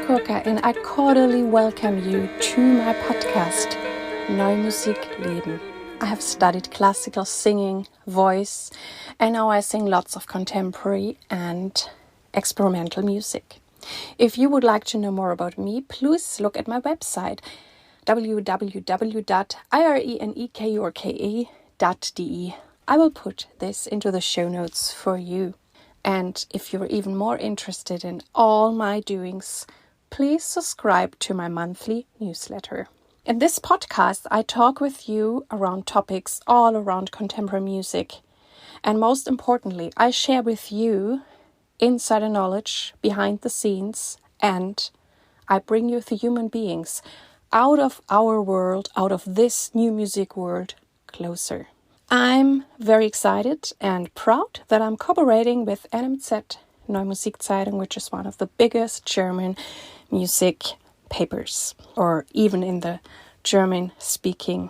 Kurka and I cordially welcome you to my podcast, Neue Musikzeitung. I have studied classical singing, voice, and now I sing lots of contemporary and experimental music. If you would like to know more about me, please look at my website, www.irenekurka.de. I will put this into the show notes for you. And if you're even more interested in all my doings, please subscribe to my monthly newsletter. In this podcast, I talk with you around topics all around contemporary music. And most importantly, I share with you insider knowledge behind the scenes, and I bring you the human beings out of our world, out of this new music world, closer. I'm very excited and proud that I'm cooperating with NMZ, Neue Musikzeitung, which is one of the biggest German music papers, or even in the German-speaking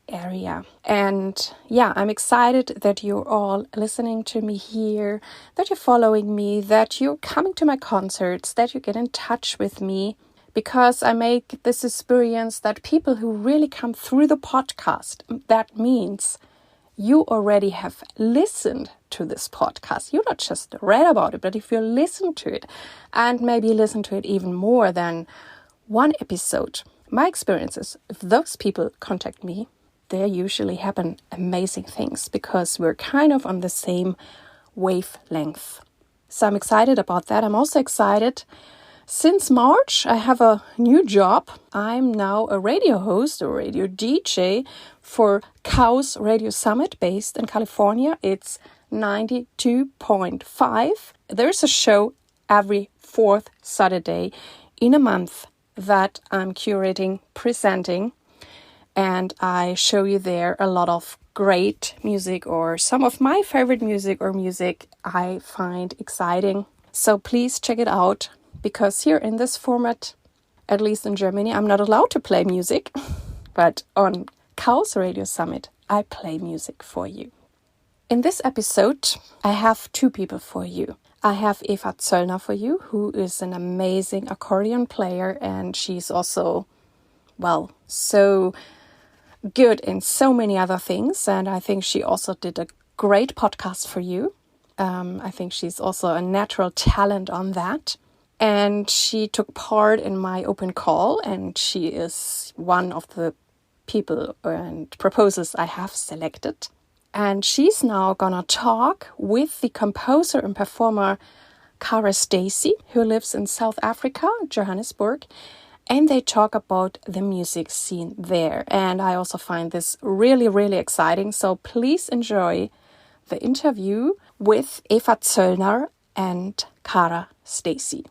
area. And yeah, I'm excited that you're all listening to me here, that you're following me, that you're coming to my concerts, that you get in touch with me, because I make this experience that people who really come through the podcast, that means you already have listened to this podcast. You not just read about it, but if you listen to it and maybe listen to it even more than one episode, my experience is if those people contact me, there usually happen amazing things because we're kind of on the same wavelength. So I'm excited about that. I'm also excited. Since March, I have a new job. I'm now a radio host or radio DJ for Kows Radio Summit based in California. It's 92.5. There's a show every fourth Saturday in a month that I'm curating, presenting, and I show you there a lot of great music or some of my favorite music or music I find exciting. So please check it out. Because here in this format, at least in Germany, I'm not allowed to play music. But on Kows Radio Summit, I play music for you. In this episode, I have two people for you. I have Eva Zöllner for you, who is an amazing accordion player. And she's also, well, so good in so many other things. And I think she also did a great podcast for you. I think she's also a natural talent on that. And she took part in my open call, and she is one of the people and proposals I have selected. And she's now gonna talk with the composer and performer Cara Stacey, who lives in South Africa, Johannesburg, and they talk about the music scene there. And I also find this really, really exciting. So please enjoy the interview with Eva Zöllner and Cara Stacey.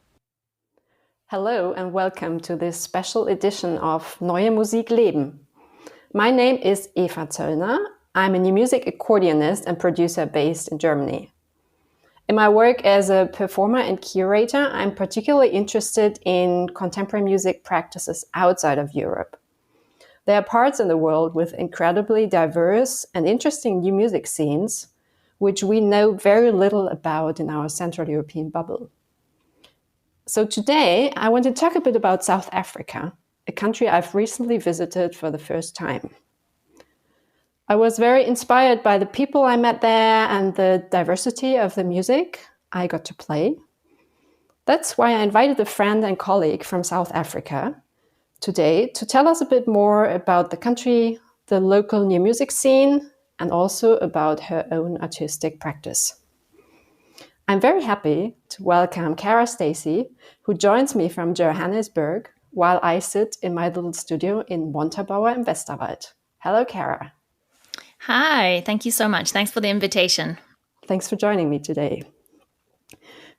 Hello and welcome to this special edition of Neue Musikzeitung. My name is Eva Zöllner. I'm a new music accordionist and producer based in Germany. In my work as a performer and curator, I'm particularly interested in contemporary music practices outside of Europe. There are parts in the world with incredibly diverse and interesting new music scenes, which we know very little about in our Central European bubble. So today, I want to talk a bit about South Africa, a country I've recently visited for the first time. I was very inspired by the people I met there and the diversity of the music I got to play. That's why I invited a friend and colleague from South Africa today to tell us a bit more about the country, the local new music scene, and also about her own artistic practice. I'm very happy to welcome Cara Stacey, who joins me from Johannesburg while I sit in my little studio in Montabaur im Westerwald. Hello, Cara. Hi, thank you so much. Thanks for the invitation. Thanks for joining me today.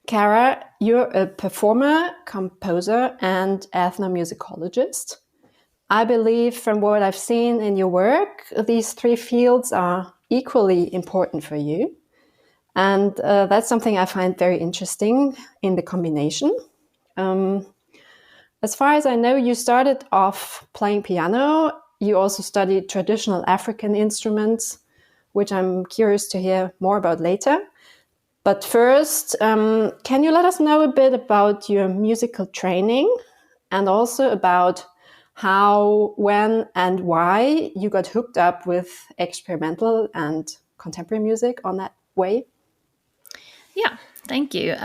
Cara, you're a performer, composer, and ethnomusicologist. I believe from what I've seen in your work, these three fields are equally important for you. And that's something I find very interesting in the combination. As far as I know, you started off playing piano. You also studied traditional African instruments, which I'm curious to hear more about later. But first, can you let us know a bit about your musical training and also about how, when, and why you got hooked up with experimental and contemporary music on that way. Yeah, thank you.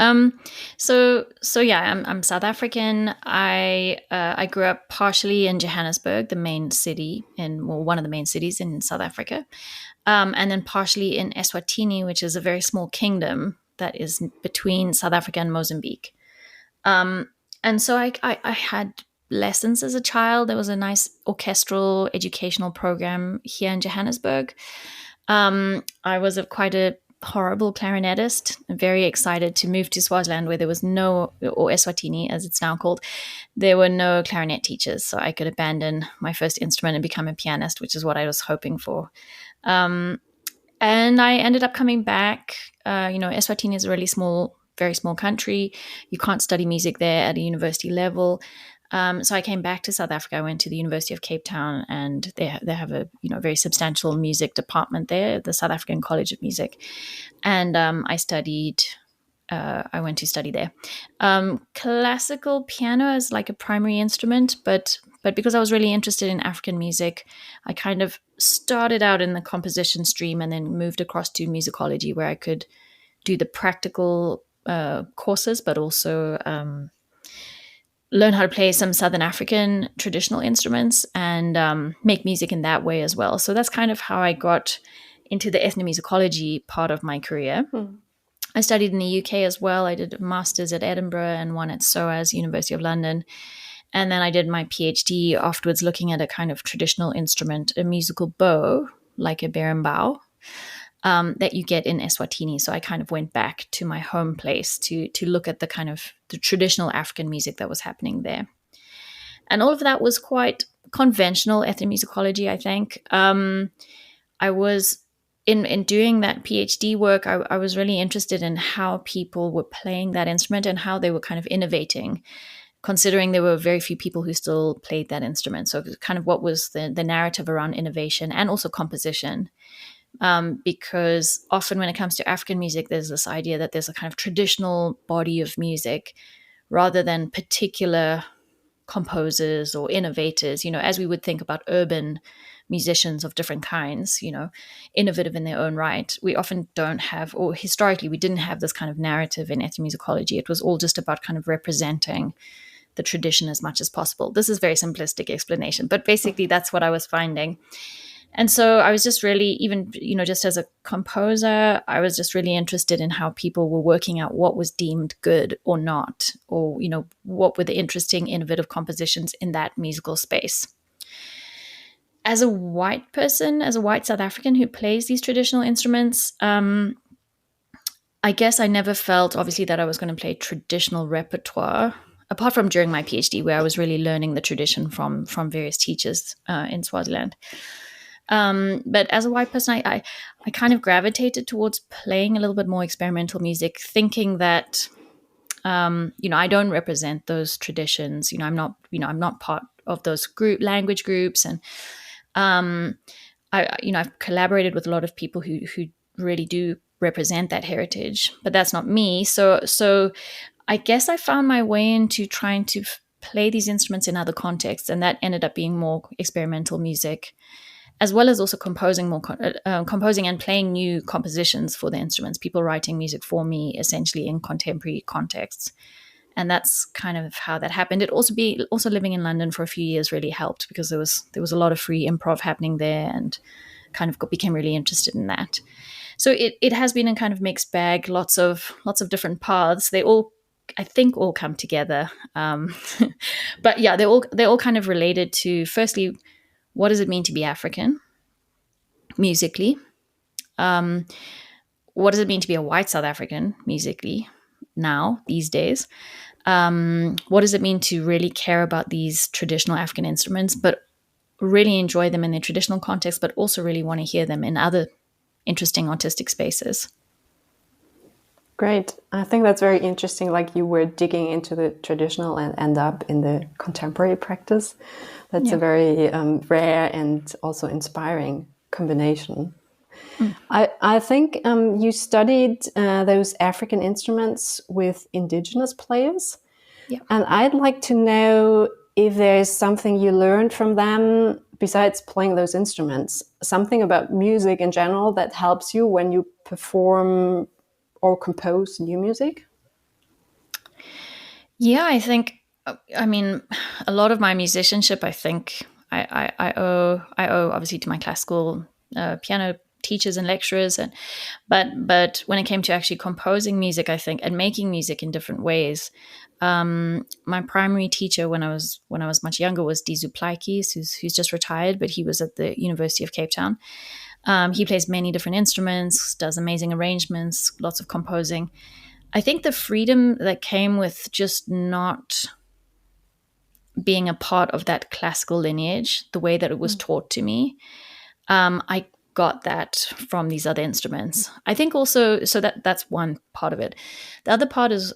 So yeah, I'm South African. I grew up partially in Johannesburg, the main city one of the main cities in South Africa, and then partially in Eswatini, which is a very small kingdom that is between South Africa and Mozambique. And so I had lessons as a child. There was a nice orchestral educational program here in Johannesburg. I was quite a horrible clarinetist, very excited to move to Swaziland, where there was no, or Eswatini as it's now called, there were no clarinet teachers. So I could abandon my first instrument and become a pianist, which is what I was hoping for. And I ended up coming back. Eswatini is a really small, very small country. You can't study music there at a university level. So I came back to South Africa. I went to the University of Cape Town, and they have a very substantial music department there, the South African College of Music, and I studied. I went to study there. Classical piano as like a primary instrument, but because I was really interested in African music, I kind of started out in the composition stream and then moved across to musicology, where I could do the practical courses, but also learn how to play some Southern African traditional instruments and make music in that way as well. So that's kind of how I got into the ethnomusicology part of my career. I studied in the UK as well. I did a master's at Edinburgh and one at SOAS, University of London. And then I did my PhD afterwards looking at a kind of traditional instrument, a musical bow, like a berimbau, that you get in Eswatini. So I kind of went back to my home place to look at the kind of the traditional African music that was happening there. And all of that was quite conventional ethnomusicology, I think. I was, in doing that PhD work, I was really interested in how people were playing that instrument and how they were kind of innovating, considering there were very few people who still played that instrument. So kind of what was the narrative around innovation and also composition. Because often when it comes to African music, there's this idea that there's a kind of traditional body of music rather than particular composers or innovators, as we would think about urban musicians of different kinds, innovative in their own right. We often don't have, or historically, we didn't have this kind of narrative in ethnomusicology. It was all just about kind of representing the tradition as much as possible. This is a very simplistic explanation, but basically that's what I was finding. And so I was just really, even, just as a composer, I was just really interested in how people were working out what was deemed good or not, or, what were the interesting, innovative compositions in that musical space. As a white person, as a white South African who plays these traditional instruments, I guess I never felt, obviously, that I was going to play traditional repertoire, apart from during my PhD, where I was really learning the tradition from various teachers in Swaziland. But as a white person, I kind of gravitated towards playing a little bit more experimental music, thinking that, I don't represent those traditions. I'm not part of those language groups. And, I've collaborated with a lot of people who really do represent that heritage, but that's not me. So I guess I found my way into trying to play these instruments in other contexts. And that ended up being more experimental music, as well as also composing and playing new compositions for the instruments, people writing music for me, essentially in contemporary contexts. And that's kind of how that happened. It also living in London for a few years really helped, because there was a lot of free improv happening there, and kind of became really interested in that. So it has been a kind of mixed bag, lots of different paths. They all, I think, all come together. But yeah, they're all kind of related to, firstly, what does it mean to be African musically? What does it mean to be a white South African musically now, these days? What does it mean to really care about these traditional African instruments, but really enjoy them in their traditional context, but also really want to hear them in other interesting artistic spaces? Great. I think that's very interesting. Like, you were digging into the traditional and end up in the contemporary practice. That's a very rare and also inspiring combination. I think you studied those African instruments with indigenous players. Yeah. And I'd like to know if there's something you learned from them besides playing those instruments, something about music in general that helps you when you perform or compose new music. Yeah, I think, I mean, a lot of my musicianship, I think I owe obviously to my classical piano teachers and lecturers, and but when it came to actually composing music, I think, and making music in different ways, my primary teacher when I was much younger was Dizu Plaikis, who's just retired, but he was at the University of Cape Town. He plays many different instruments, does amazing arrangements, lots of composing. I think the freedom that came with just not being a part of that classical lineage, the way that it was taught to me, I got that from these other instruments. I think also, so that's one part of it. The other part is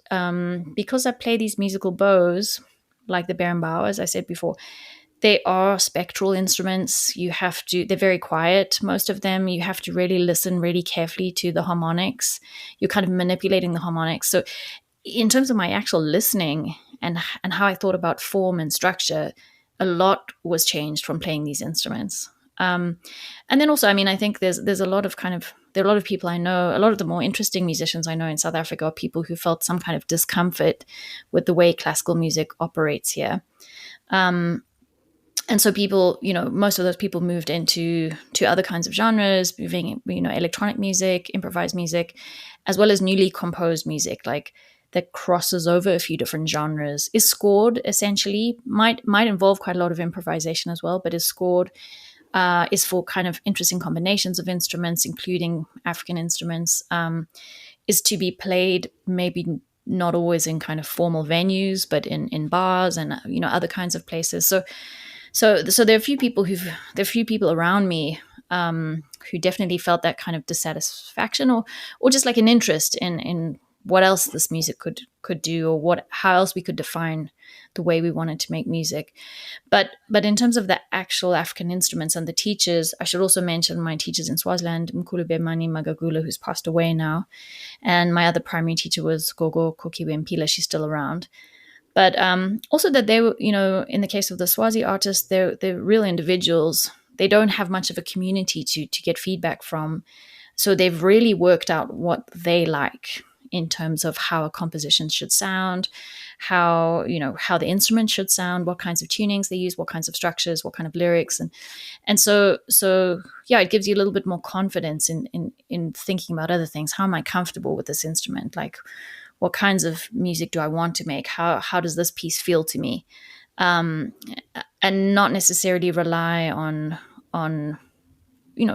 because I play these musical bows, like the berimbau, as I said before, they are spectral instruments. They're very quiet, most of them. You have to really listen really carefully to the harmonics. You're kind of manipulating the harmonics. So in terms of my actual listening and how I thought about form and structure, a lot was changed from playing these instruments. And then also, I mean, I think there are a lot of people I know, a lot of the more interesting musicians I know in South Africa are people who felt some kind of discomfort with the way classical music operates here. And so people, most of those people moved into other kinds of genres, moving, electronic music, improvised music, as well as newly composed music, like that crosses over a few different genres, is scored essentially, might involve quite a lot of improvisation as well, but is scored, is for kind of interesting combinations of instruments, including African instruments, is to be played maybe not always in kind of formal venues, but in bars and, other kinds of places. So there are a few people around me who definitely felt that kind of dissatisfaction or just like an interest in what else this music could do, or how else we could define the way we wanted to make music. But in terms of the actual African instruments and the teachers, I should also mention my teachers in Swaziland, Mkhulu Bemani Magagula, who's passed away now, and my other primary teacher was Gogo Kokiwe Mpila. She's still around. But also that they were, in the case of the Swazi artists, they're real individuals. They don't have much of a community to get feedback from. So they've really worked out what they like in terms of how a composition should sound, how the instrument should sound, what kinds of tunings they use, what kinds of structures, what kind of lyrics. And so yeah, it gives you a little bit more confidence in thinking about other things. How am I comfortable with this instrument? Like, what kinds of music do I want to make? How does this piece feel to me? And not necessarily rely on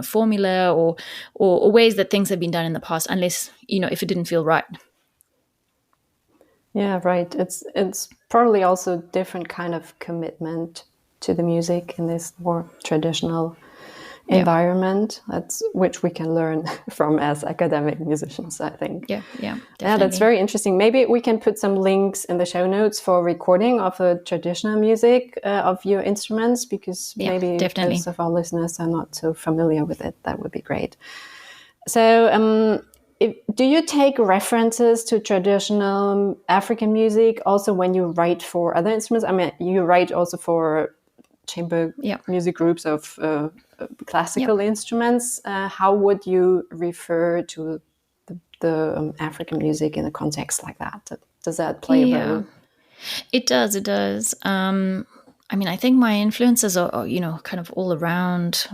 formula or ways that things have been done in the past, unless if it didn't feel right. Yeah, right. It's probably also different kind of commitment to the music in this more traditional environment, which we can learn from as academic musicians, I think. Yeah, definitely. Yeah, that's very interesting. Maybe we can put some links in the show notes for recording of the traditional music of your instruments, because maybe most of our listeners are not so familiar with it. That would be great. So do you take references to traditional African music also when you write for other instruments? I mean, you write also for chamber music groups of classical instruments. How would you refer to the African music in a context like that? Does that play a role? It does. I mean, I think my influences are kind of all around,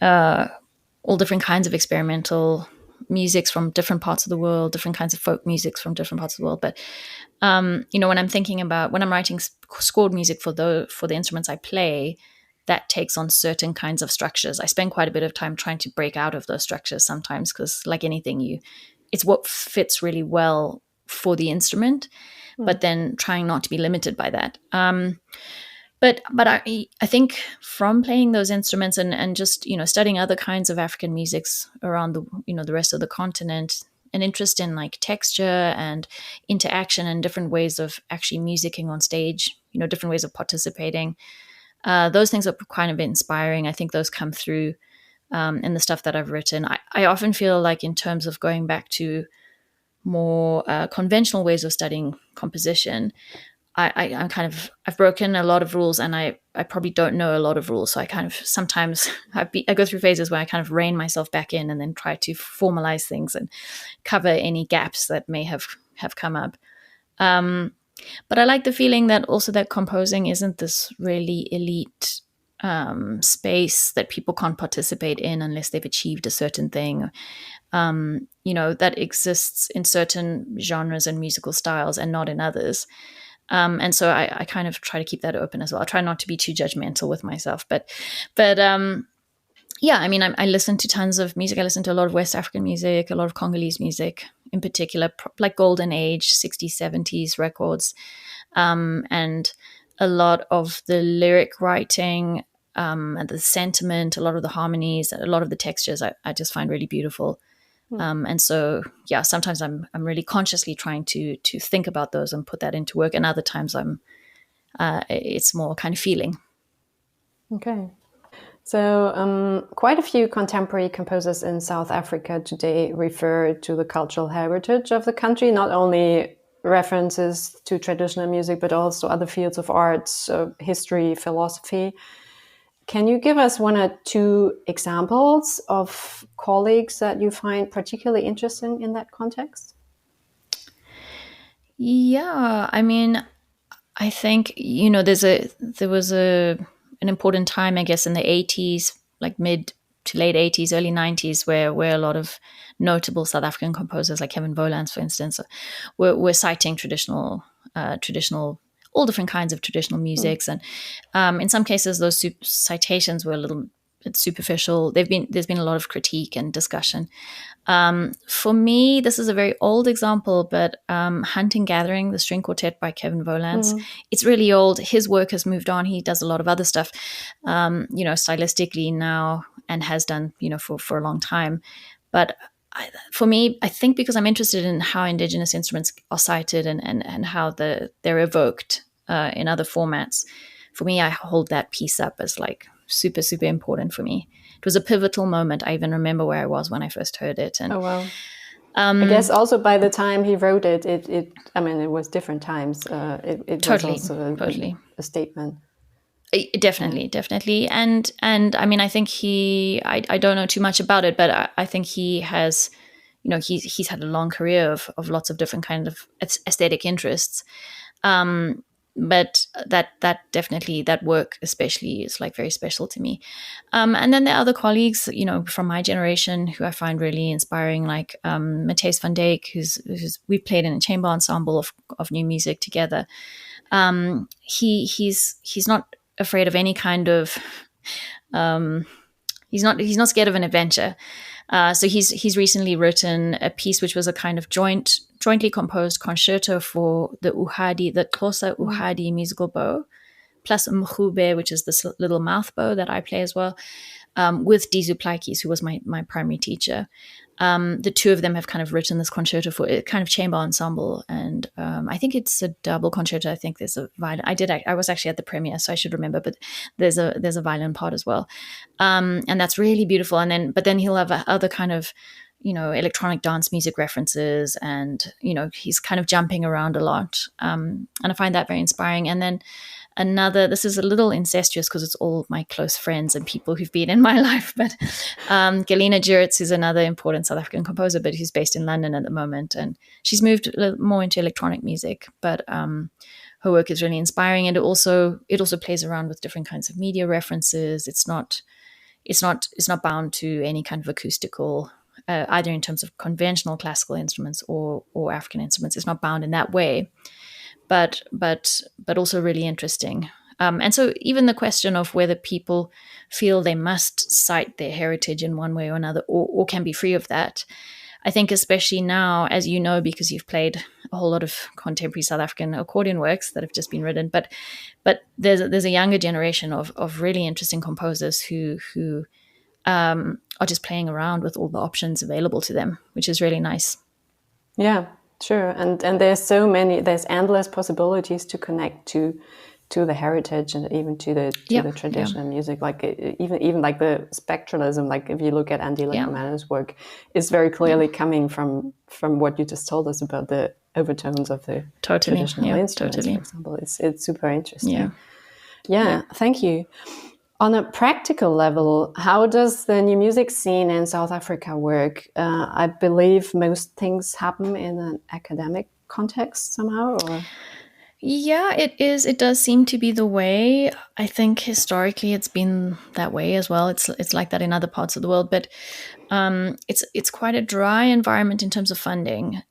all different kinds of experimental musics from different parts of the world, different kinds of folk musics from different parts of the world. But when I'm writing scored music for the instruments I play, that takes on certain kinds of structures. I spend quite a bit of time trying to break out of those structures sometimes, because like anything, it's what fits really well for the instrument, but then trying not to be limited by that. But I think from playing those instruments and just studying other kinds of African musics around the rest of the continent, an interest in like texture and interaction and different ways of actually musicking on stage, different ways of participating. Those things are kind of inspiring. I think those come through in the stuff that I've written. I often feel like, in terms of going back to more conventional ways of studying composition, I've broken a lot of rules, and I probably don't know a lot of rules. So I kind of sometimes I go through phases where I kind of rein myself back in and then try to formalize things and cover any gaps that may have come up. But I like the feeling that also that composing isn't this really elite space that people can't participate in unless they've achieved a certain thing. That exists in certain genres and musical styles and not in others. And so I kind of try to keep that open as well. I try not to be too judgmental with myself, but yeah, I mean, I listen to tons of music. I listen to a lot of West African music, a lot of Congolese music in particular, like Golden Age, 60s, 70s records, and a lot of the lyric writing and the sentiment, a lot of the harmonies, a lot of the textures I just find really beautiful. And so, yeah, sometimes I'm really consciously trying to think about those and put that into work. And other times it's more kind of feeling. Okay. So quite a few contemporary composers in South Africa today refer to the cultural heritage of the country, not only references to traditional music, but also other fields of arts, history, philosophy. Can you give us one or two examples of colleagues that you find particularly interesting in that context? Yeah, I mean, I think, there was an important time, I guess, in the 80s, like mid to late 80s, early 90s, where a lot of notable South African composers like Kevin Volans, for instance, were citing traditional all different kinds of traditional musics. And in some cases, those citations were a little bit superficial. There's been a lot of critique and discussion. For me, this is a very old example, but Hunting Gathering, the string quartet by Kevin Volans, it's really old. His work has moved on. He does a lot of other stuff, stylistically now, and has done, for a long time. But for me, I think because I'm interested in how indigenous instruments are cited and how they're evoked in other formats, for me, I hold that piece up as like super, super important for me. It was a pivotal moment. I even remember where I was when I first heard it. And, oh, wow. I guess also by the time he wrote it was different times. It totally, was also a statement. Definitely. And I mean, I think I don't know too much about it, but I think he has, he's had a long career of lots of different kinds of aesthetic interests. But that definitely, that work especially is like very special to me. And then there are other colleagues, from my generation who I find really inspiring, like Matthijs van Dijk, who's we've played in a chamber ensemble of new music together. He's not afraid of any kind of he's not scared of an adventure. So he's recently written a piece which was a kind of jointly composed concerto for the Xhosa Uhadi musical bow, plus mkhube, which is this little mouth bow that I play as well, with Dizu Plaikis, who was my primary teacher. The two of them have kind of written this concerto for a kind of chamber ensemble, and I think it's a double concerto. I think there's a violin. I was actually at the premiere, so I should remember. But there's a violin part as well, and that's really beautiful. But then he'll have other kind of electronic dance music references, and he's kind of jumping around a lot, and I find that very inspiring. And then this is a little incestuous because it's all my close friends and people who've been in my life, but Galina Juritz is another important South African composer, but who's based in London at the moment, and she's moved a little more into electronic music, but her work is really inspiring, and it also plays around with different kinds of media references. It's not bound to any kind of acoustical, either in terms of conventional classical instruments or African instruments. It's not bound in that way. But also really interesting. And so even the question of whether people feel they must cite their heritage in one way or another, or can be free of that, I think especially now, as you know, because you've played a whole lot of contemporary South African accordion works that have just been written, but there's a younger generation of really interesting composers who are just playing around with all the options available to them, which is really nice. Yeah. Sure, and there's endless possibilities to connect to to the heritage and even to the traditional music. Like even like the spectralism, like if you look at Andile Khumalo's work, is very clearly coming from what you just told us about the overtones of the traditional instruments, for example. It's super interesting. Yeah, thank you. On a practical level, how does the new music scene in South Africa work? I believe most things happen in an academic context somehow, or? Yeah, it is. It does seem to be the way. I think historically it's been that way as well. It's like that in other parts of the world, but it's quite a dry environment in terms of funding.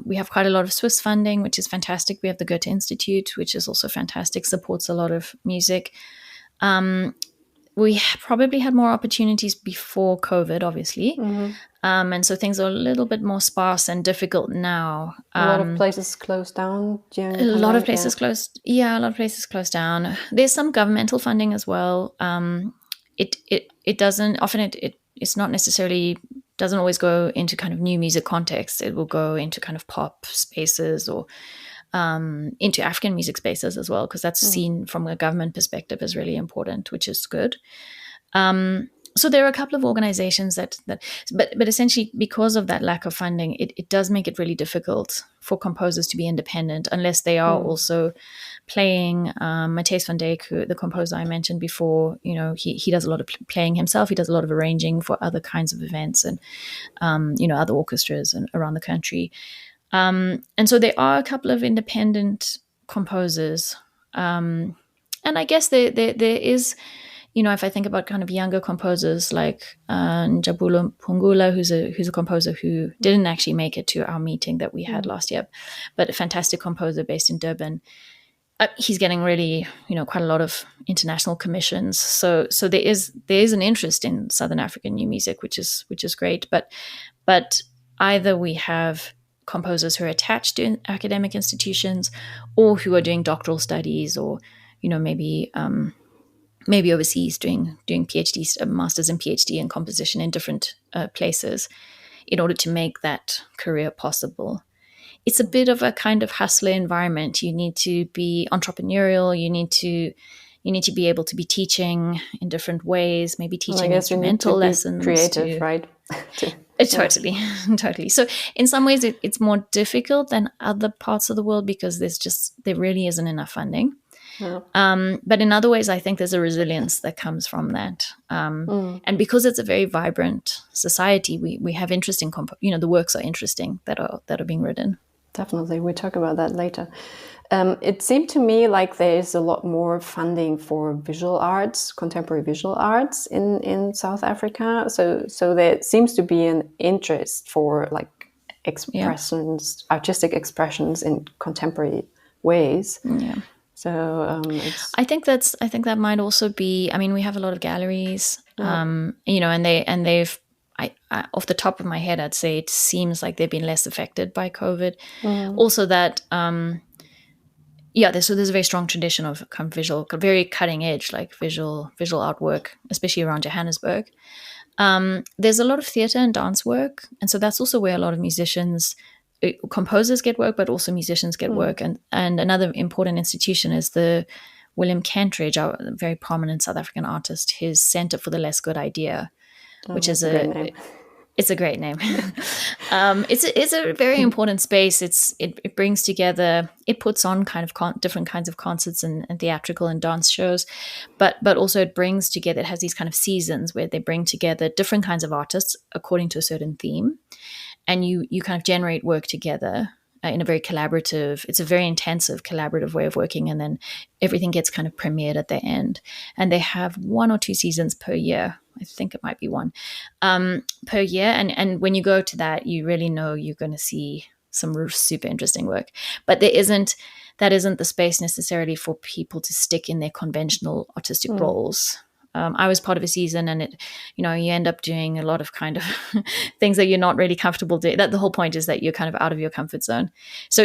We have quite a lot of Swiss funding, which is fantastic. We have the Goethe Institute, which is also fantastic, supports a lot of music. We probably had more opportunities before COVID, obviously. And so things are a little bit more sparse and difficult now. A lot of places closed down during a lot of places closed. Yeah, a lot of places closed down. There's some governmental funding as well. It doesn't often. It's not necessarily doesn't always go into kind of new music context. It will go into kind of pop spaces or into African music spaces as well, because that's seen from a government perspective as really important, which is good. So there are a couple of organizations but essentially because of that lack of funding, it does make it really difficult for composers to be independent unless they are also playing. Matthijs van Dijk, the composer I mentioned before, he does a lot of playing himself. He does a lot of arranging for other kinds of events and, other orchestras around the country. And so there are a couple of independent composers. And I guess there is, if I think about kind of younger composers like Njabulo Phungula, who's a composer who didn't actually make it to our meeting that we had last year, but a fantastic composer based in Durban. He's getting really, quite a lot of international commissions. So there is an interest in Southern African new music, which is great. But either we have composers who are attached to academic institutions or who are doing doctoral studies or, maybe overseas doing PhD, masters and PhD in composition in different places in order to make that career possible. It's a bit of a kind of hustler environment. You need to be entrepreneurial. You need to be able to be teaching in different ways, maybe teaching instrumental lessons. Creative, right? Totally. So in some ways it's more difficult than other parts of the world because there really isn't enough funding. Yeah. But in other ways, I think there's a resilience that comes from that. And because it's a very vibrant society, we have interesting, the works are interesting that are being written. Definitely. We'll talk about that later. It seemed to me like there's a lot more funding for visual arts, contemporary visual arts in South Africa. So there seems to be an interest for like expressions, artistic expressions in contemporary ways. Yeah. So I think that might also be. I mean, we have a lot of galleries, and they've. Off the top of my head, I'd say it seems like they've been less affected by COVID. Also, that there's a very strong tradition of kind of visual, very cutting edge, like visual artwork, especially around Johannesburg. There's a lot of theatre and dance work, and so that's also where a lot of musicians. Composers get work, but also musicians get work. And another important institution is the William Kentridge, a very prominent South African artist, his Center for the Less Good Idea, which is it's a great name. It's a very important space. It brings together, it puts on kind of different kinds of concerts and theatrical and dance shows, but also it brings together, it has these kind of seasons where they bring together different kinds of artists according to a certain theme. And you kind of generate work together in a very collaborative, it's a very intensive collaborative way of working. And then everything gets kind of premiered at the end. And they have 1 or 2 seasons per year. I think it might be 1 per year. And when you go to that, you really know you're going to see some super interesting work. But that isn't the space necessarily for people to stick in their conventional artistic roles. I was part of a season and you end up doing a lot of kind of things that you're not really comfortable doing. That the whole point is that you're kind of out of your comfort zone. So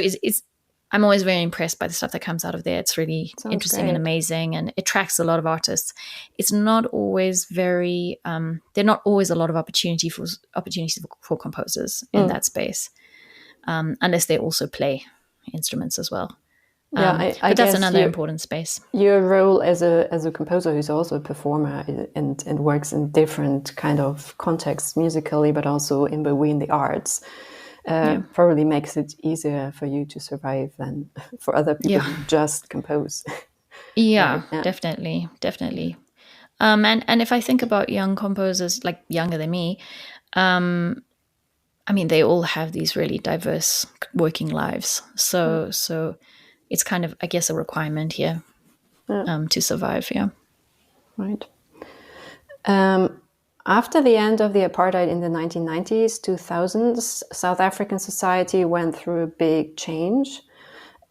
I'm always very impressed by the stuff that comes out of there. It's really interesting and amazing, and it attracts a lot of artists. It's not always there are not always a lot of opportunities for composers in that space, unless they also play instruments as well. I but that's guess another important space. Your role as a composer who's also a performer and works in different kind of contexts musically, but also in between the arts, probably makes it easier for you to survive than for other people who just compose. Yeah, definitely. And if I think about young composers, like younger than me, I mean, they all have these really diverse working lives. So it's kind of, I guess, a requirement here to survive. Yeah. Right. After the end of the apartheid in the 1990s, 2000s, South African society went through a big change,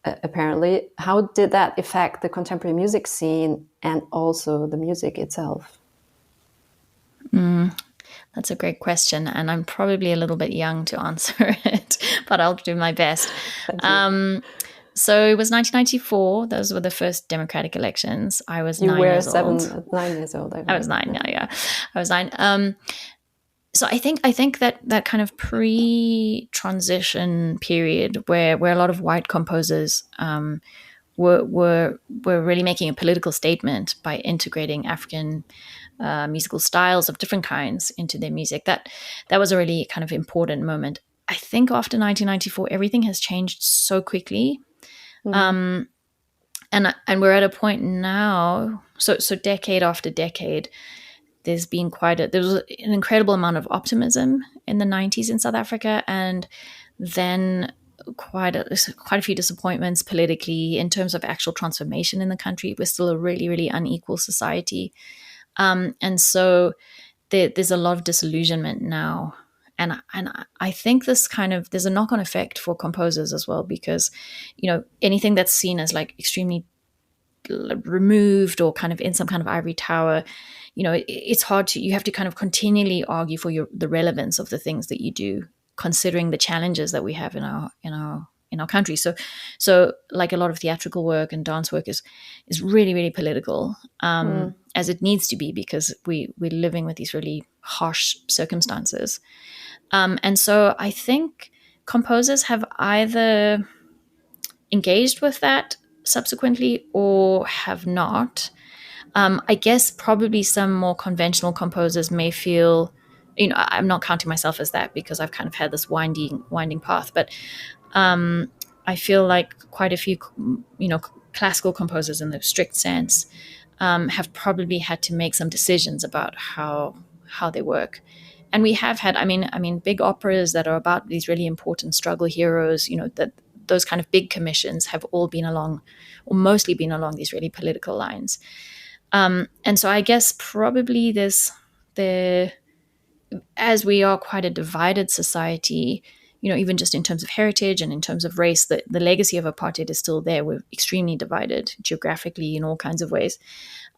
apparently. How did that affect the contemporary music scene and also the music itself? That's a great question, and I'm probably a little bit young to answer it, but I'll do my best. So it was 1994. Those were the first democratic elections. I was 9 years old. 9 years old. I was 9. Yeah. I was 9. So I think that kind of pre-transition period where a lot of white composers were really making a political statement by integrating African musical styles of different kinds into their music. That was a really kind of important moment. I think after 1994, everything has changed so quickly. And we're at a point now, so decade after decade, there was an incredible amount of optimism in the 90s in South Africa, and then quite a few disappointments politically in terms of actual transformation in the country. We're still a really, really unequal society. And so there's a lot of disillusionment now. And I think there's a knock-on effect for composers as well, because, anything that's seen as like extremely removed or kind of in some kind of ivory tower, it's hard you have to kind of continually argue for the relevance of the things that you do, considering the challenges that we have in our country. So like a lot of theatrical work and dance work is really, really political, as it needs to be, because we're living with these really harsh circumstances. And so I think composers have either engaged with that subsequently or have not. I guess probably some more conventional composers may feel, I'm not counting myself as that because I've kind of had this winding path, but I feel like quite a few, classical composers in the strict sense have probably had to make some decisions about how they work. And we have had, I mean, big operas that are about these really important struggle heroes, that those kind of big commissions have all been along, or mostly been along these really political lines. And so I guess probably as we are quite a divided society, even just in terms of heritage and in terms of race, the legacy of apartheid is still there. We're extremely divided geographically in all kinds of ways.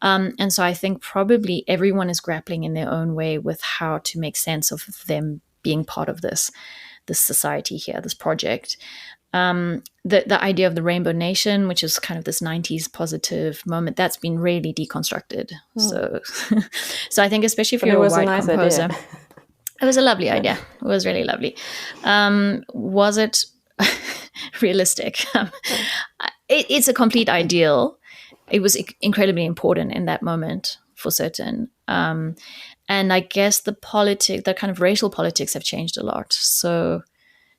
And so I think probably everyone is grappling in their own way with how to make sense of them being part of this society here, this project. The idea of the Rainbow Nation, which is kind of this 90s positive moment, that's been really deconstructed. So I think especially if you're a white composer, it was a lovely idea. It was really lovely. Was it realistic? It's a complete ideal. It was incredibly important in that moment for certain. And I guess the kind of racial politics have changed a lot.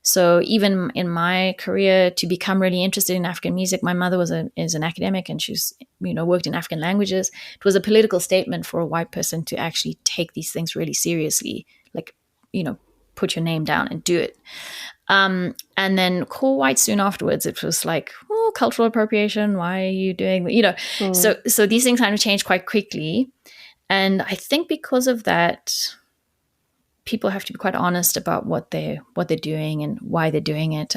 So even in my career, to become really interested in African music, my mother is an academic, and she's worked in African languages. It was a political statement for a white person to actually take these things really seriously, like put your name down and do it. And then call white soon afterwards. It was like, oh, cultural appropriation. Why are you doing So these things kind of changed quite quickly, and I think because of that, people have to be quite honest about what they're doing and why they're doing it,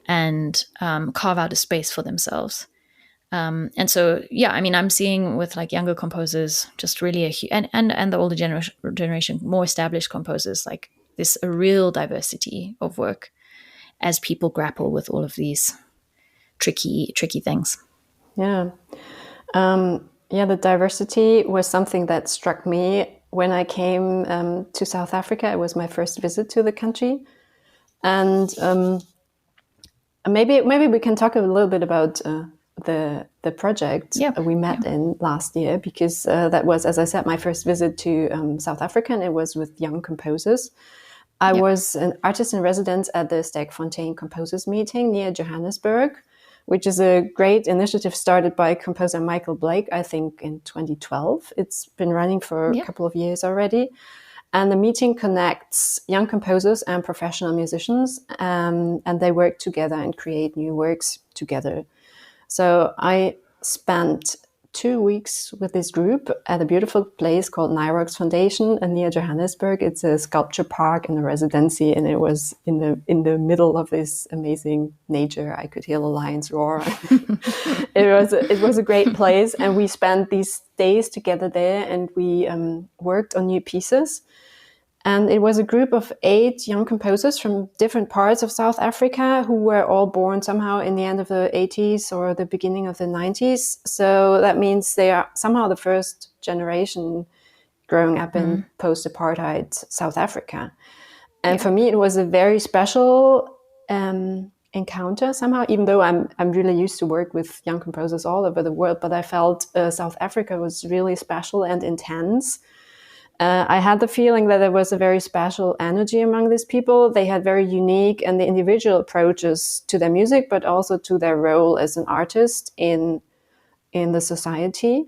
and carve out a space for themselves. And so, yeah, I mean, I'm seeing with like younger composers, just really and the older generation, more established composers, like this a real diversity of work as people grapple with all of these tricky things. Yeah. The diversity was something that struck me when I came to South Africa. It was my first visit to the country. And maybe we can talk a little bit about the project we met in last year, because that was, as I said, my first visit to South Africa, and it was with young composers. I was an artist in residence at the Sterkfontein Composers Meeting near Johannesburg, which is a great initiative started by composer Michael Blake, I think in 2012. It's been running for a couple of years already. And the meeting connects young composers and professional musicians, and they work together and create new works together. So I spent 2 weeks with this group at a beautiful place called Nirox Foundation near Johannesburg. It's a sculpture park and a residency, and it was in the middle of this amazing nature. I could hear the lions roar. It was a great place, and we spent these days together there, and we worked on new pieces. And it was a group of 8 young composers from different parts of South Africa who were all born somehow in the end of the 80s or the beginning of the 90s. So that means they are somehow the first generation growing up in post-apartheid South Africa. And for me, it was a very special encounter somehow, even though I'm really used to work with young composers all over the world. But I felt South Africa was really special and intense. I had the feeling that there was a very special energy among these people. They had very unique and individual approaches to their music, but also to their role as an artist in the society.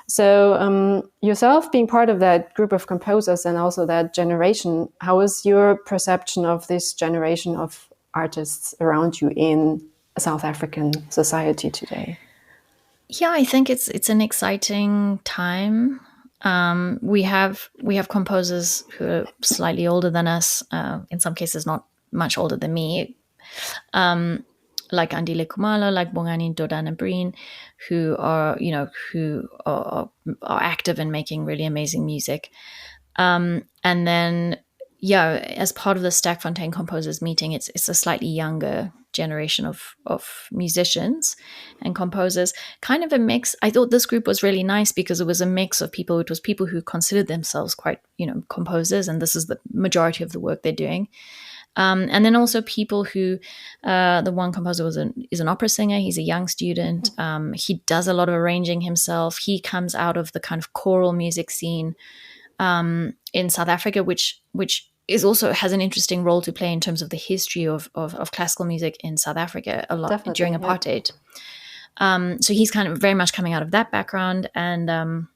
So yourself being part of that group of composers and also that generation, how is your perception of this generation of artists around you in South African society today? Yeah, I think it's an exciting time. We have composers who are slightly older than us, in some cases not much older than me, like Andile Khumalo, like Bongani Ndodana-Breen, who are active in making really amazing music. And then, as part of the Sterkfontein Composers Meeting, it's a slightly younger generation of musicians and composers, kind of a mix. I thought this group was really nice because it was a mix of people. It was people who considered themselves quite, composers, and this is the majority of the work they're doing. And then also people who, the one composer is an opera singer. He's a young student. He does a lot of arranging himself. He comes out of the kind of choral music scene in South Africa, which is also has an interesting role to play in terms of the history of classical music in South Africa a lot. Definitely, during apartheid. So he's kind of very much coming out of that background. And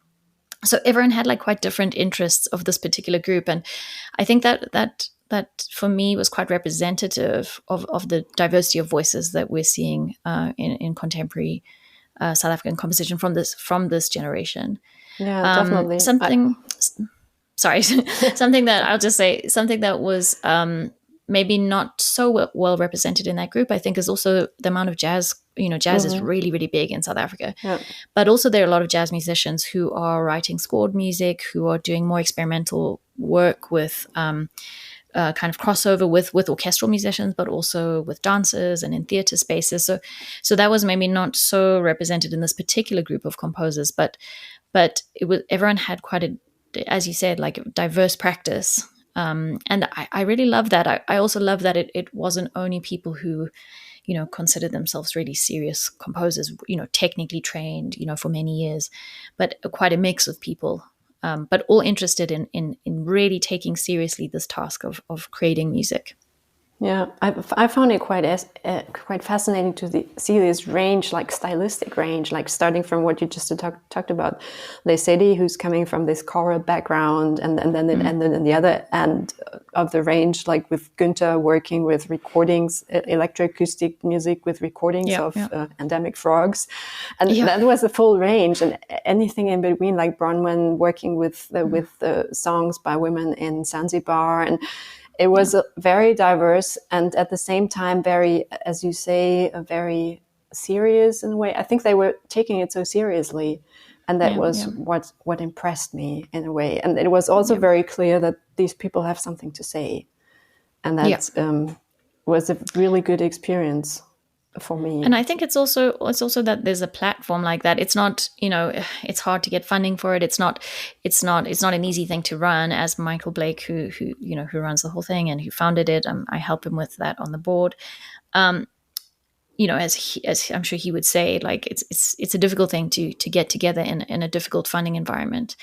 so everyone had like quite different interests of this particular group. And I think that for me was quite representative of the diversity of voices that we're seeing in contemporary South African composition from this generation. Yeah, definitely. Something that was maybe not so well represented in that group, I think, is also the amount of jazz. Jazz is really, really big in South Africa. Yeah. But also there are a lot of jazz musicians who are writing scored music, who are doing more experimental work with kind of crossover with orchestral musicians, but also with dancers and in theater spaces. So that was maybe not so represented in this particular group of composers, but it was, everyone had quite a, as you said, like diverse practice. And I really love that. I also love that it wasn't only people who, considered themselves really serious composers, technically trained, for many years, but quite a mix of people, but all interested in really taking seriously this task of creating music. Yeah, I found it quite fascinating to see this range, like stylistic range, like starting from what you just talked about, Lesedi, who's coming from this choral background, and then the other end of the range, like with Günther working with recordings, electroacoustic music with recordings of endemic frogs, and that was a full range, and anything in between, like Bronwyn working with songs by women in Zanzibar, and it was very diverse and at the same time very, as you say, very serious in a way. I think they were taking it so seriously, and that was what impressed me in a way. And it was also very clear that these people have something to say, and that was a really good experience for me. And I think it's also that there's a platform like that. It's not, it's hard to get funding for it. It's not an easy thing to run. As Michael Blake, who runs the whole thing and who founded it, I help him with that on the board. as I'm sure he would say, like it's a difficult thing to get together in a difficult funding environment.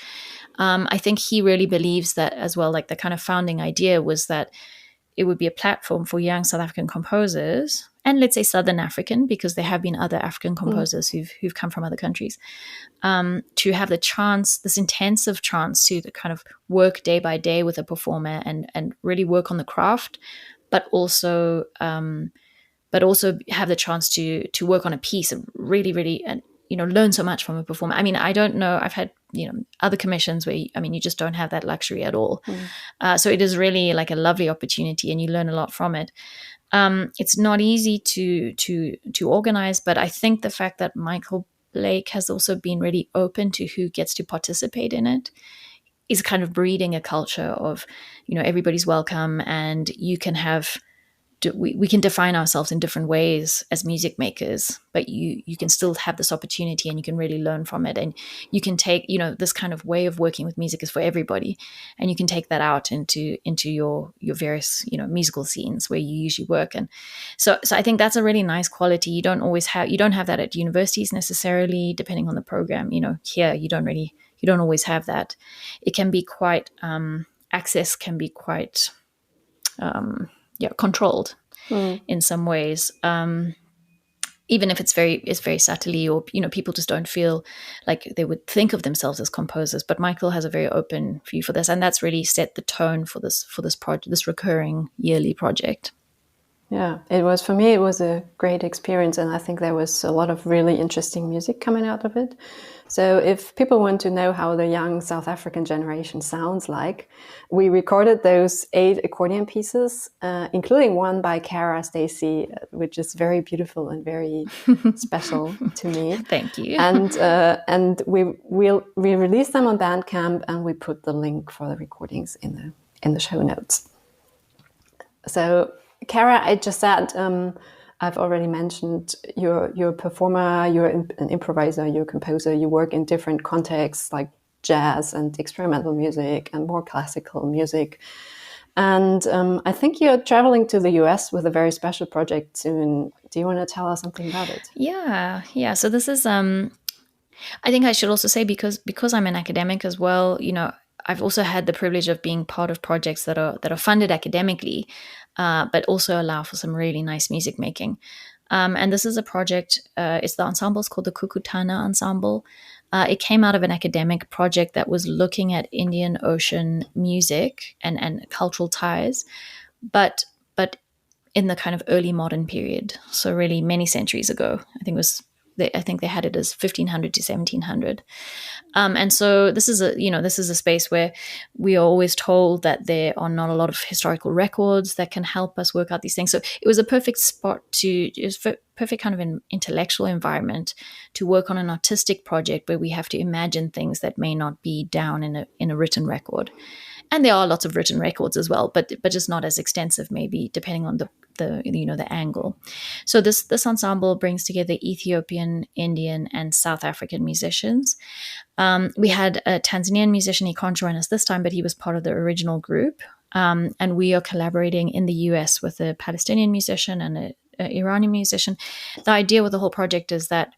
I think he really believes that as well. Like the kind of founding idea was that it would be a platform for young South African composers, and let's say Southern African, because there have been other African composers who've come from other countries, to have the chance, this intensive chance to kind of work day by day with a performer and really work on the craft, but also have the chance to work on a piece and really and learn so much from a performer. I mean, I don't know, I've had other commissions where you just don't have that luxury at all. So it is really like a lovely opportunity, and you learn a lot from it. It's not easy to organize, but I think the fact that Michael Blake has also been really open to who gets to participate in it is kind of breeding a culture of everybody's welcome, and you can have we can define ourselves in different ways as music makers, but you can still have this opportunity, and you can really learn from it, and you can take this kind of way of working with music is for everybody, and you can take that out into your various musical scenes where you usually work. And so I think that's a really nice quality. You don't have that at universities necessarily, depending on the program. Here you don't always have that. It can be quite access can be quite controlled in some ways, even if it's very subtly, or people just don't feel like they would think of themselves as composers. But Michael has a very open view for this, and that's really set the tone for this project, this recurring yearly project. Yeah, it was a great experience, and I think there was a lot of really interesting music coming out of it. So if people want to know how the young South African generation sounds like, we recorded those 8 accordion pieces, including one by Cara Stacey, which is very beautiful and very special to me. Thank you. And we released them on Bandcamp, and we put the link for the recordings in the show notes. So Cara, I just said, I've already mentioned you're a performer, you're an improviser, you're a composer, you work in different contexts like jazz and experimental music and more classical music. And I think you're traveling to the US with a very special project soon. Do you want to tell us something about it? Yeah. So this is, I think I should also say, because I'm an academic as well, I've also had the privilege of being part of projects that are funded academically, but also allow for some really nice music making. And this is a project, the ensemble is called the Kukutana Ensemble. It came out of an academic project that was looking at Indian Ocean music and cultural ties, but in the kind of early modern period. So really many centuries ago. I think they had it as 1500 to 1700. And so this is a space where we are always told that there are not a lot of historical records that can help us work out these things. So it was a perfect spot perfect kind of an intellectual environment to work on an artistic project where we have to imagine things that may not be down in a written record. And there are lots of written records as well, but just not as extensive, maybe, depending on the angle. So this ensemble brings together Ethiopian, Indian, and South African musicians. We had a Tanzanian musician. He can't join us this time, but he was part of the original group. And we are collaborating in the US with a Palestinian musician and an Iranian musician. The idea with the whole project is that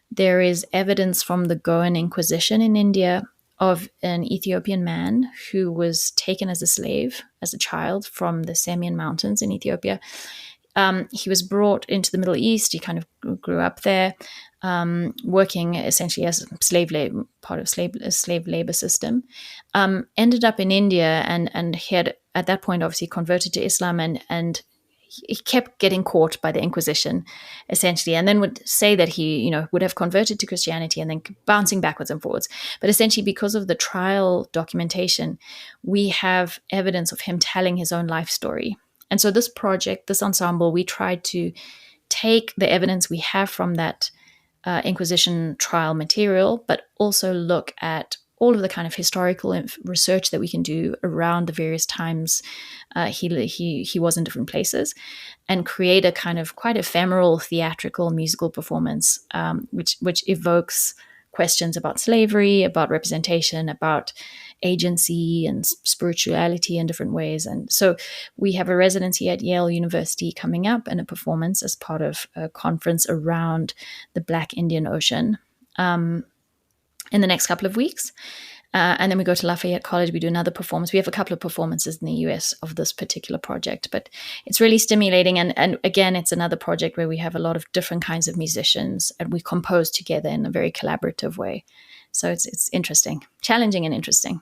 there is evidence from the Goan Inquisition in India of an Ethiopian man who was taken as a slave as a child from the Semian Mountains in Ethiopia. He was brought into the Middle East. He kind of grew up there, working essentially as part of slave labor system. Ended up in India, and he had at that point obviously converted to Islam, and he kept getting caught by the Inquisition, essentially, and then would say that he, would have converted to Christianity and then bouncing backwards and forwards. But essentially, because of the trial documentation, we have evidence of him telling his own life story. And so this project, this ensemble, we tried to take the evidence we have from that Inquisition trial material, but also look at all of the kind of historical research that we can do around the various times he was in different places, and create a kind of quite ephemeral theatrical musical performance, which evokes questions about slavery, about representation, about agency and spirituality in different ways. And so we have a residency at Yale University coming up and a performance as part of a conference around the Black Indian Ocean in the next couple of weeks. And then we go to Lafayette College. We do another performance. We have a couple of performances in the US of this particular project, but it's really stimulating. And again, it's another project where we have a lot of different kinds of musicians and we compose together in a very collaborative way. So it's interesting, challenging and interesting.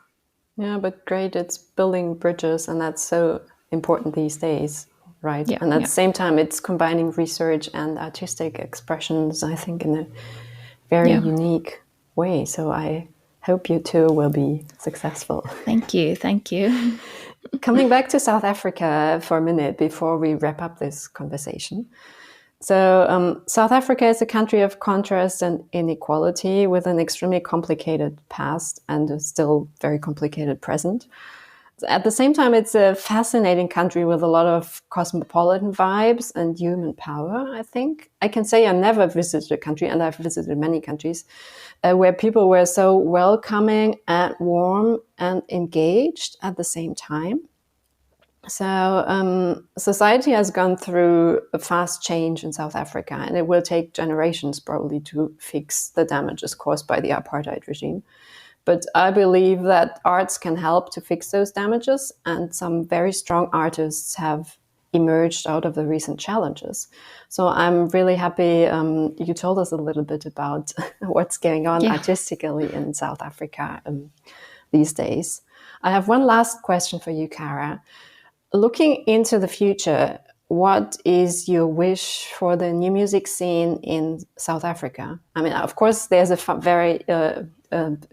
Yeah, but great. It's building bridges, and that's so important these days, right? Yeah, and at the same time, it's combining research and artistic expressions, I think, in a very unique way. So I hope you too will be successful. Thank you. Coming back to South Africa for a minute before we wrap up this conversation. So South Africa is a country of contrast and inequality with an extremely complicated past and a still very complicated present. At the same time, it's a fascinating country with a lot of cosmopolitan vibes and human power, I think. I can say I never visited a country, and I've visited many countries, where people were so welcoming and warm and engaged at the same time. So society has gone through a fast change in South Africa, and it will take generations probably to fix the damages caused by the apartheid regime. But I believe that arts can help to fix those damages, and some very strong artists have emerged out of the recent challenges. So I'm really happy you told us a little bit about what's going on artistically in South Africa these days. I have one last question for you, Cara. Looking into the future, what is your wish for the new music scene in South Africa? I mean, of course, there's a very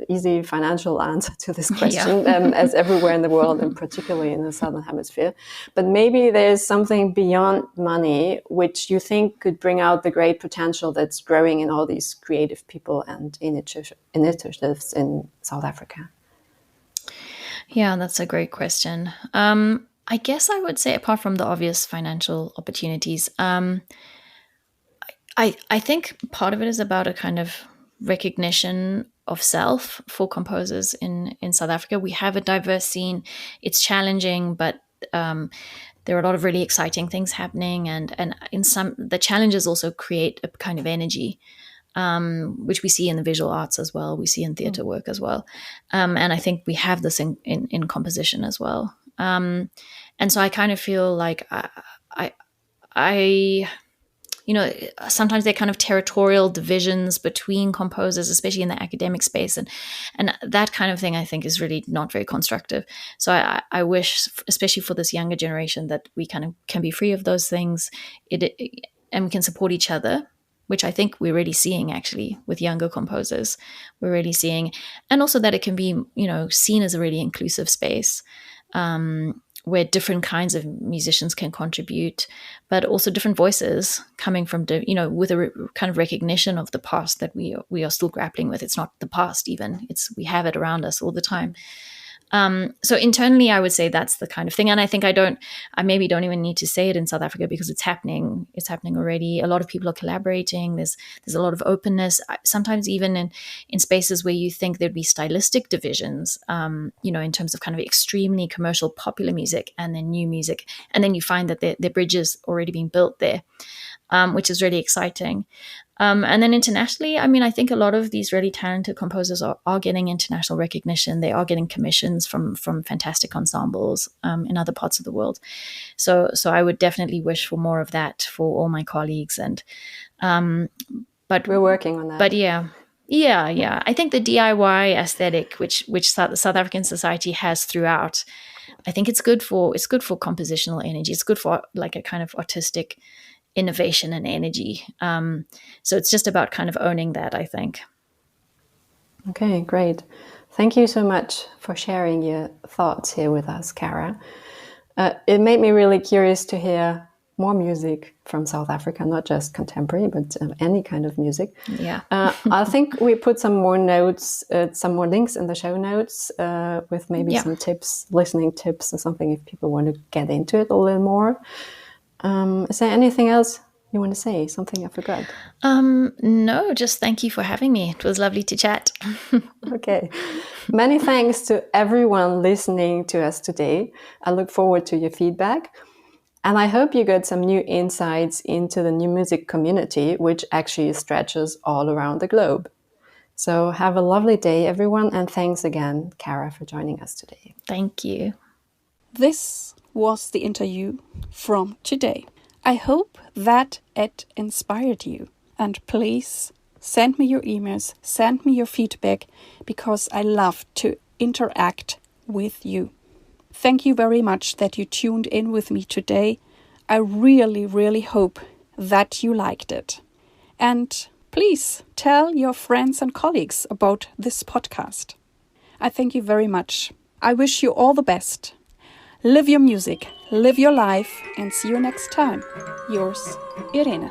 easy financial answer to this question, as everywhere in the world, and particularly in the Southern Hemisphere. But maybe there's something beyond money which you think could bring out the great potential that's growing in all these creative people and initiatives in South Africa. Yeah, that's a great question. I guess I would say, apart from the obvious financial opportunities, I think part of it is about a kind of recognition of self for composers in South Africa. We have a diverse scene. It's challenging, but there are a lot of really exciting things happening. And in some, the challenges also create a kind of energy, which we see in the visual arts as well. We see in theater work as well. And I think we have this in composition as well. And so I kind of feel like I sometimes they're kind of territorial divisions between composers, especially in the academic space. And that kind of thing, I think, is really not very constructive. So I wish, especially for this younger generation, that we kind of can be free of those things and we can support each other, which I think we're really seeing actually with younger composers. We're really seeing, and also that it can be, seen as a really inclusive space, where different kinds of musicians can contribute, but also different voices coming from, with a kind of recognition of the past that we are still grappling with. It's not the past even, we have it around us all the time. So internally, I would say that's the kind of thing. And I think I maybe don't even need to say it in South Africa because it's happening. It's happening already. A lot of people are collaborating. There's a lot of openness, sometimes even in spaces where you think there'd be stylistic divisions, in terms of kind of extremely commercial popular music and then new music. And then you find that the bridge is already being built there, which is really exciting. And then internationally, I mean, I think a lot of these really talented composers are getting international recognition. They are getting commissions from fantastic ensembles in other parts of the world. So I would definitely wish for more of that for all my colleagues. And but we're working on that. But yeah. I think the DIY aesthetic, which South African society has throughout, I think it's good for compositional energy. It's good for like a kind of artistic innovation and energy. So it's just about kind of owning that, I think. Okay, great. Thank you so much for sharing your thoughts here with us, Cara. It made me really curious to hear more music from South Africa, not just contemporary, but any kind of music. Yeah. I think we put some more notes, some more links in the show notes with maybe some tips, listening tips or something if people want to get into it a little more. Is there anything else You want to say something I forgot? No, just thank you for having me. It was lovely to chat. Okay. Many thanks to everyone listening to us today. I look forward to your feedback. And I hope you got some new insights into the new music community, which actually stretches all around the globe. So have a lovely day, everyone. And thanks again, Cara, for joining us today. Thank you. This was the interview from today. I hope that it inspired you. And please send me your emails, send me your feedback, because I love to interact with you. Thank you very much that you tuned in with me today. I really, really hope that you liked it. And please tell your friends and colleagues about this podcast. I thank you very much. I wish you all the best. Live your music, live your life, and see you next time. Yours, Irene.